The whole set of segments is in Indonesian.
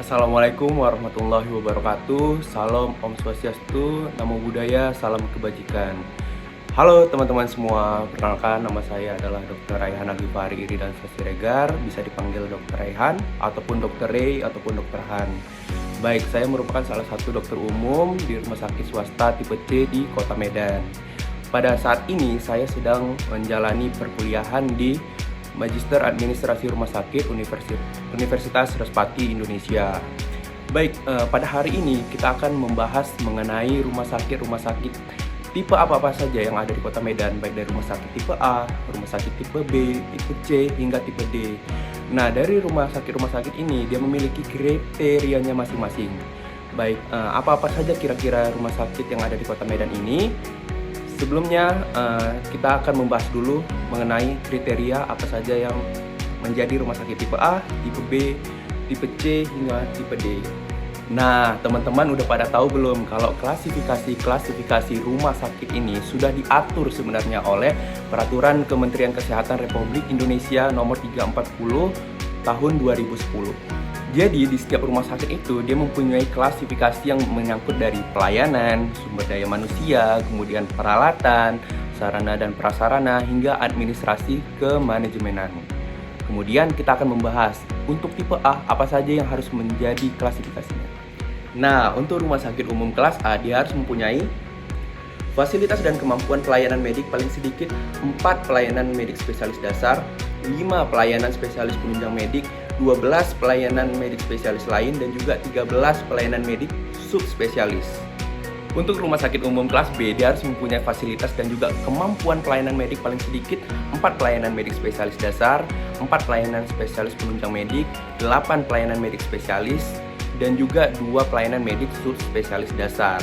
Assalamualaikum warahmatullahi wabarakatuh. Salam Om Swastiastu, Namo Buddhaya, salam kebajikan. Halo teman-teman semua, perkenalkan nama saya adalah Dr. Raihan Agifari Iridan Siregar, bisa dipanggil Dr. Raihan ataupun Dr. Ray ataupun Dr. Han. Baik, saya merupakan salah satu dokter umum di rumah sakit swasta tipe C di Kota Medan. Pada saat ini saya sedang menjalani perkuliahan di Magister Administrasi Rumah Sakit Universitas Respati Indonesia. Baik, pada hari ini kita akan membahas mengenai rumah sakit tipe apa-apa saja yang ada di Kota Medan, baik dari rumah sakit tipe A, rumah sakit tipe B, tipe C, hingga tipe D. Nah, dari rumah sakit ini dia memiliki kriterianya masing-masing. Baik, apa-apa saja kira-kira rumah sakit yang ada di Kota Medan ini? Sebelumnya, kita akan membahas dulu mengenai kriteria apa saja yang menjadi rumah sakit tipe A, tipe B, tipe C, hingga tipe D. Nah, teman-teman udah pada tahu belum kalau klasifikasi rumah sakit ini sudah diatur sebenarnya oleh Peraturan Kementerian Kesehatan Republik Indonesia Nomor 340 Tahun 2010. Jadi di setiap rumah sakit itu dia mempunyai klasifikasi yang menyangkut dari pelayanan, sumber daya manusia, kemudian peralatan, sarana dan prasarana, hingga administrasi kemanajemenan. Kemudian kita akan membahas untuk tipe A apa saja yang harus menjadi klasifikasinya. Nah, untuk rumah sakit umum kelas A dia harus mempunyai fasilitas dan kemampuan pelayanan medik paling sedikit 4 pelayanan medik spesialis dasar, 5 pelayanan spesialis penunjang medik, 12 pelayanan medik spesialis lain, dan juga 13 pelayanan medik subspesialis. Untuk rumah sakit umum kelas B, dia harus mempunyai fasilitas dan juga kemampuan pelayanan medik paling sedikit 4 pelayanan medik spesialis dasar, 4 pelayanan spesialis penunjang medik, 8 pelayanan medik spesialis, dan juga 2 pelayanan medik subspesialis dasar.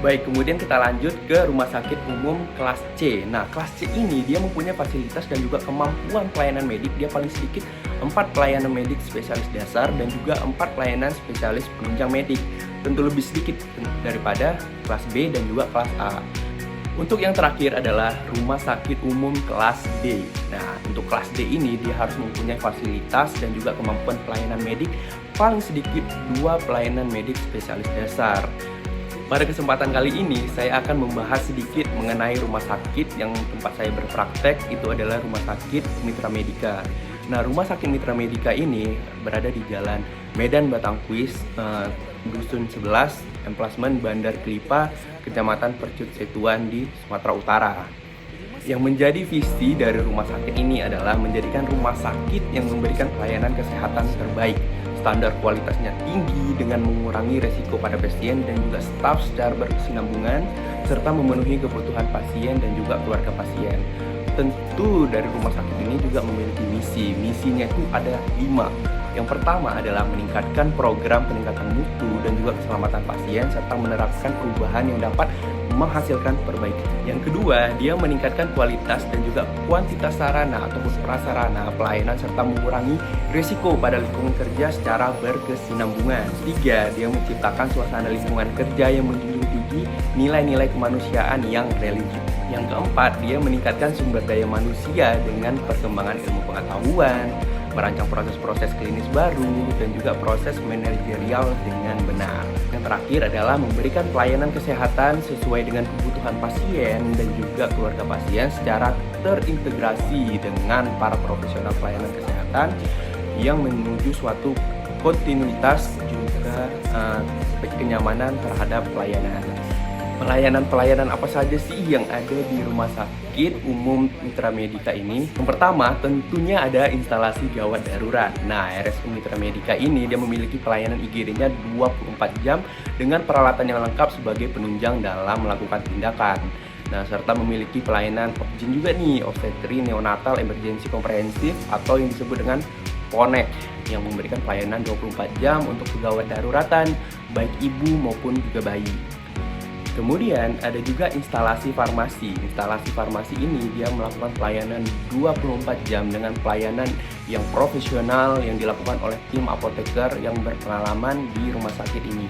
Baik, kemudian kita lanjut ke rumah sakit umum kelas C. Nah, kelas C ini dia mempunyai fasilitas dan juga kemampuan pelayanan medik dia paling sedikit 4 pelayanan medik spesialis dasar dan juga 4 pelayanan spesialis penunjang medik. Tentu lebih sedikit daripada kelas B dan juga kelas A. Untuk yang terakhir adalah rumah sakit umum kelas D. Nah, untuk kelas D ini dia harus mempunyai fasilitas dan juga kemampuan pelayanan medik paling sedikit 2 pelayanan medik spesialis dasar. Pada kesempatan kali ini, saya akan membahas sedikit mengenai rumah sakit yang tempat saya berpraktek, itu adalah Rumah Sakit Mitra Medika. Nah, Rumah Sakit Mitra Medika ini berada di Jalan Medan Batangkuis, Dusun 11, Emplasmen Bandar Kelipa, Kecamatan Percut Setuan di Sumatera Utara. Yang menjadi visi dari rumah sakit ini adalah menjadikan rumah sakit yang memberikan pelayanan kesehatan terbaik, standar kualitasnya tinggi dengan mengurangi resiko pada pasien dan juga staf secara berkesinambungan, serta memenuhi kebutuhan pasien dan juga keluarga pasien. Tentu dari rumah sakit ini juga memiliki misinya itu ada 5. Yang pertama adalah meningkatkan program peningkatan mutu dan juga keselamatan pasien serta menerapkan perubahan yang dapat menghasilkan perbaikan. Yang kedua, dia meningkatkan kualitas dan juga kuantitas sarana ataupun prasarana pelayanan serta mengurangi risiko pada lingkungan kerja secara berkesinambungan. Tiga, dia menciptakan suasana lingkungan kerja yang menjunjung tinggi nilai-nilai kemanusiaan yang religius. Yang keempat, dia meningkatkan sumber daya manusia dengan perkembangan ilmu pengetahuan, merancang proses-proses klinis baru, dan juga proses manajerial dengan benar. Yang terakhir adalah memberikan pelayanan kesehatan sesuai dengan kebutuhan pasien dan juga keluarga pasien secara terintegrasi dengan para profesional pelayanan kesehatan yang menuju suatu kontinuitas juga kenyamanan terhadap pelayanan. Pelayanan apa saja sih yang ada di Rumah Sakit Umum Mitra Medika ini? Yang pertama, tentunya ada instalasi gawat darurat. Nah, RSU Mitra Medika ini dia memiliki pelayanan IGD-nya 24 jam dengan peralatan yang lengkap sebagai penunjang dalam melakukan tindakan. Nah, serta memiliki pelayanan OBGYN juga nih, obstetri neonatal emergency komprehensif atau yang disebut dengan PONEK, yang memberikan pelayanan 24 jam untuk pegawai daruratan baik ibu maupun juga bayi. Kemudian ada juga instalasi farmasi. Instalasi farmasi ini dia melakukan pelayanan 24 jam dengan pelayanan yang profesional yang dilakukan oleh tim apoteker yang berpengalaman di rumah sakit ini.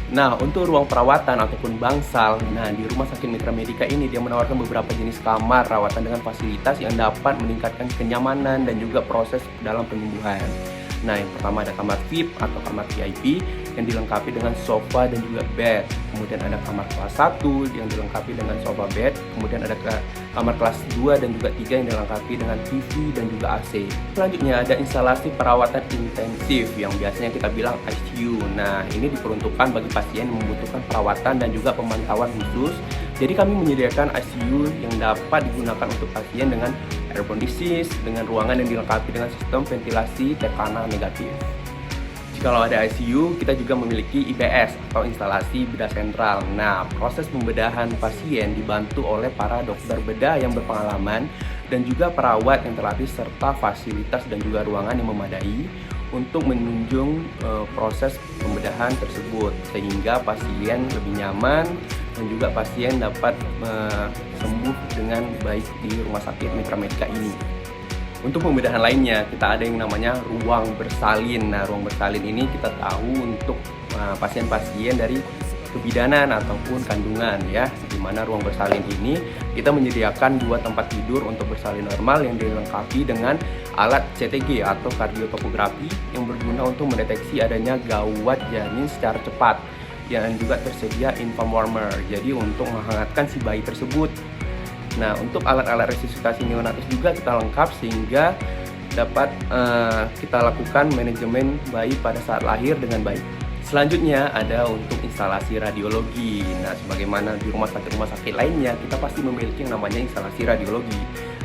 Nah, untuk ruang perawatan ataupun bangsal, di Rumah Sakit Mitra Medika ini dia menawarkan beberapa jenis kamar rawatan dengan fasilitas yang dapat meningkatkan kenyamanan dan juga proses dalam penyembuhan. Nah, yang pertama ada kamar VIP atau kamar VIP yang dilengkapi dengan sofa dan juga bed. Kemudian ada kamar kelas 1 yang dilengkapi dengan sofa bed. Kemudian ada kamar kelas 2 dan juga 3 yang dilengkapi dengan TV dan juga AC. Selanjutnya ada instalasi perawatan intensif yang biasanya kita bilang ICU. Nah, ini diperuntukkan bagi pasien yang membutuhkan perawatan dan juga pemantauan khusus. Jadi kami menyediakan ICU yang dapat digunakan untuk pasien dengan airborne disease, dengan ruangan yang dilengkapi dengan sistem ventilasi tekanan negatif. Jikalau ada ICU, kita juga memiliki IBS atau instalasi bedah sentral. Nah, proses pembedahan pasien dibantu oleh para dokter bedah yang berpengalaman dan juga perawat yang terlatih serta fasilitas dan juga ruangan yang memadai untuk menunjang proses pembedahan tersebut sehingga pasien lebih nyaman dan juga pasien dapat sembuh dengan baik di rumah sakit Mitra Medica ini. Untuk pembedahan lainnya, kita ada yang namanya ruang bersalin. Nah, ruang bersalin ini kita tahu untuk pasien-pasien dari kebidanan ataupun kandungan ya. Di mana ruang bersalin ini kita menyediakan 2 tempat tidur untuk bersalin normal yang dilengkapi dengan alat CTG atau kardiotopografi yang berguna untuk mendeteksi adanya gawat janin secara cepat. Yang juga tersedia infant warmer, jadi untuk menghangatkan si bayi tersebut. Nah, untuk alat-alat resusitasi neonatus juga kita lengkap sehingga dapat kita lakukan manajemen bayi pada saat lahir dengan baik. Selanjutnya ada untuk instalasi radiologi. Nah, sebagaimana di rumah sakit lainnya, kita pasti memiliki yang namanya instalasi radiologi.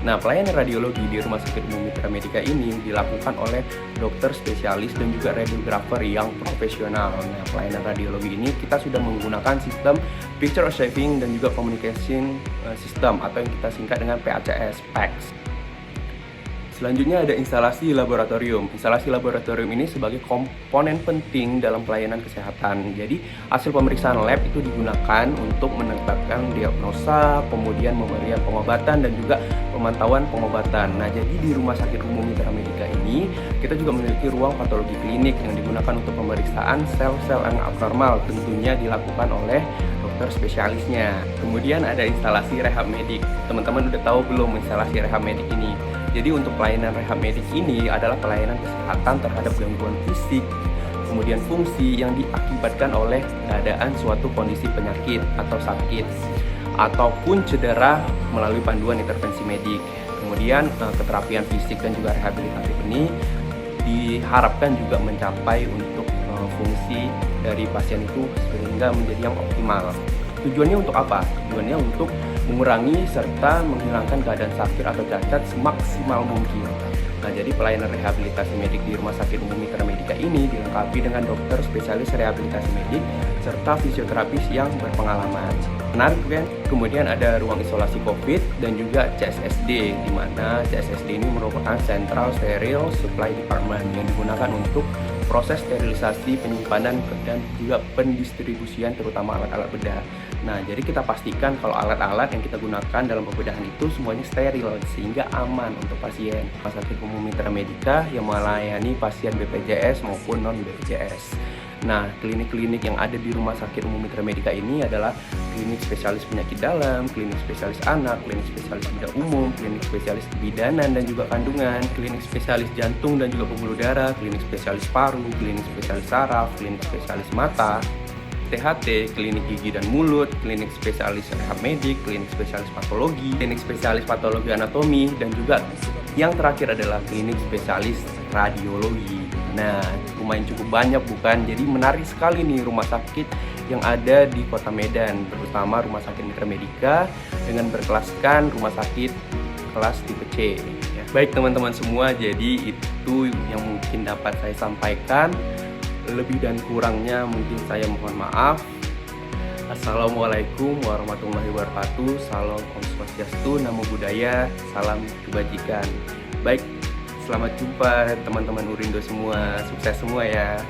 Nah, pelayanan radiologi di Rumah Sakit Umum Mitra Medica ini dilakukan oleh dokter spesialis dan juga radiografer yang profesional. Nah, pelayanan radiologi ini kita sudah menggunakan sistem Picture Archiving dan juga Communication System atau yang kita singkat dengan PACS, PACS. Selanjutnya ada instalasi laboratorium. Instalasi laboratorium ini sebagai komponen penting dalam pelayanan kesehatan. Jadi, hasil pemeriksaan lab itu digunakan untuk menetapkan diagnosa, kemudian pemberian pengobatan dan juga pemantauan pengobatan. Nah, jadi di Rumah Sakit Umum Mitra Medica ini, kita juga memiliki ruang patologi klinik yang digunakan untuk pemeriksaan sel-sel yang abnormal, tentunya dilakukan oleh dokter spesialisnya. Kemudian ada instalasi rehab medik. Teman-teman udah tahu belum instalasi rehab medik ini? Jadi untuk pelayanan rehab medik ini adalah pelayanan kesehatan terhadap gangguan fisik, kemudian fungsi yang diakibatkan oleh keadaan suatu kondisi penyakit atau sakit, ataupun cedera melalui panduan intervensi medik. Kemudian keterapian fisik dan juga rehabilitatif ini diharapkan juga mencapai untuk fungsi dari pasien itu sehingga menjadi yang optimal. Tujuannya untuk apa? Tujuannya untuk mengurangi serta menghilangkan keadaan sakit atau cacat semaksimal mungkin. Nah, jadi pelayanan rehabilitasi medik di Rumah Sakit Umum Mitra Medica ini dilengkapi dengan dokter spesialis rehabilitasi medik serta fisioterapis yang berpengalaman. Menarik kan? Kemudian ada ruang isolasi COVID dan juga CSSD, di mana CSSD ini merupakan Central Sterile Supply Department yang digunakan untuk proses sterilisasi, penyimpanan, dan juga pendistribusian terutama alat-alat bedah. Nah, jadi kita pastikan kalau alat-alat yang kita gunakan dalam pembedahan itu semuanya steril sehingga aman untuk pasien. Rumah Sakit Umum Mitra Medica yang melayani pasien BPJS maupun non-BPJS. Nah, klinik-klinik yang ada di Rumah Sakit Umum Mitra Medica ini adalah klinik spesialis penyakit dalam, klinik spesialis anak, klinik spesialis bedah umum, klinik spesialis kebidanan dan juga kandungan, klinik spesialis jantung dan juga pembuluh darah, klinik spesialis paru, klinik spesialis saraf, klinik spesialis mata, THT, klinik gigi dan mulut, klinik spesialis rehab medik, klinik spesialis patologi anatomi, dan juga yang terakhir adalah klinik spesialis radiologi. Nah, lumayan cukup banyak bukan? Jadi menarik sekali nih rumah sakit yang ada di Kota Medan, terutama Rumah Sakit Mitra Medica dengan berkelaskan rumah sakit kelas tipe C. Ya. Baik teman-teman semua, jadi itu yang mungkin dapat saya sampaikan. Lebih dan kurangnya mungkin saya mohon maaf. Assalamualaikum warahmatullahi wabarakatuh. Salam Om Swastiastu, Namo Buddhaya, salam kebajikan. Baik, selamat jumpa teman-teman Urindo semua. Sukses semua ya.